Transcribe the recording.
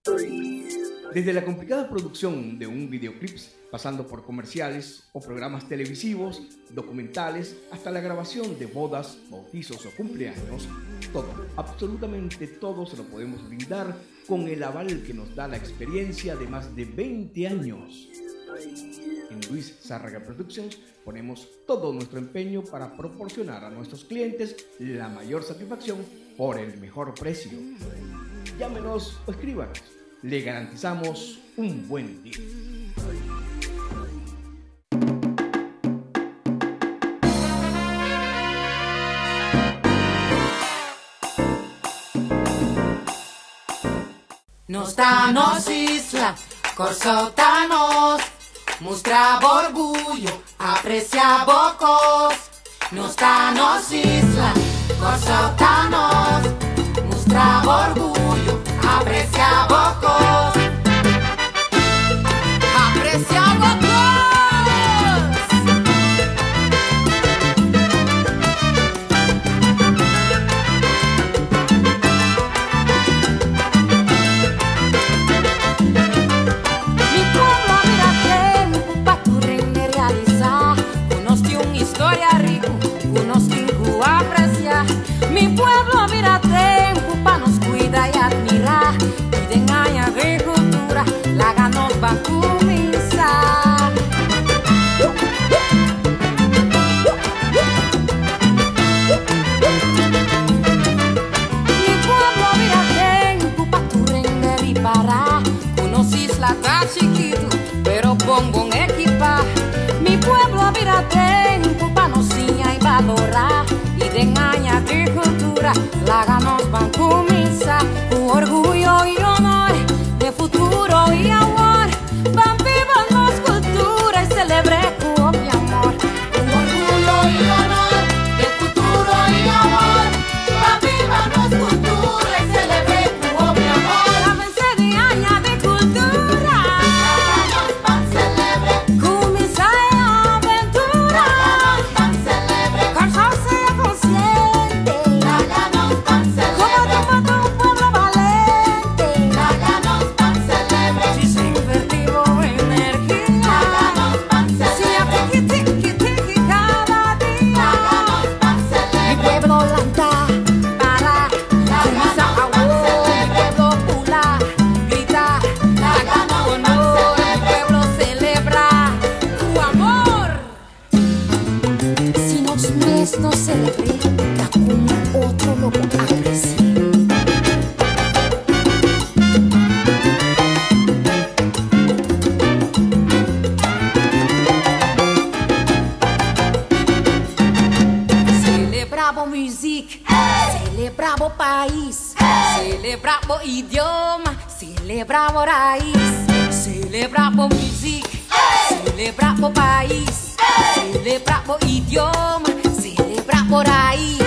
Desde la complicada producción de un videoclip, pasando por comerciales o programas televisivos, documentales, hasta la grabación de bodas, bautizos o cumpleaños, todo, absolutamente todo se lo podemos brindar con el aval que nos da la experiencia de más de 20 años. En Luis Zárraga Productions ponemos todo nuestro empeño para proporcionar a nuestros clientes la mayor satisfacción por el mejor precio. Llámenos o escríbanos. Le garantizamos un buen día. Nostanos isla, corsotanos, mostrava orgulho, apreciava cos. Nostanos isla, corsotanos, mostrava orgulho, apreciava cos. Apreciava cos. Mi pueblo mira tempo para nos cuidar y admirar. Y de año agricultura, la ganos va a comenzar. Mi pueblo mira tempo para tu render y parar. Unos islas está chiquito, pero bon equipar. Mi pueblo mira tempo para nos enseñar y valorar. Y de año agricultura, la ganos van a comenzar. Con orgullo y honor, de futuro y amor, van viva nuestra cultura y celebre con mi amor. Con orgullo y honor, de futuro y amor, van viva nuestra cultura y celebre con mi amor. La vence de año de cultura, la ganos van celebre, comienza a aventura, la ganos van celebre, cansarse consciente, la ganos van celebre, como un pueblo valente, la ganos van celebre, si se invertió energía, la ganos van celebre, si a tiki cada día, la ganos van celebre, mi pueblo lanta para, la ganos van celebre, mi pueblo pula, grita, la ganos honor, mi pueblo celebra tu amor. Si nos mes no celebre, la como otro lo aprecie. Celebravo musique, celebravo país, celebravo idioma, celebravo raiz, celebravo musique, celebravo país, celebravo idioma, celebravo raiz.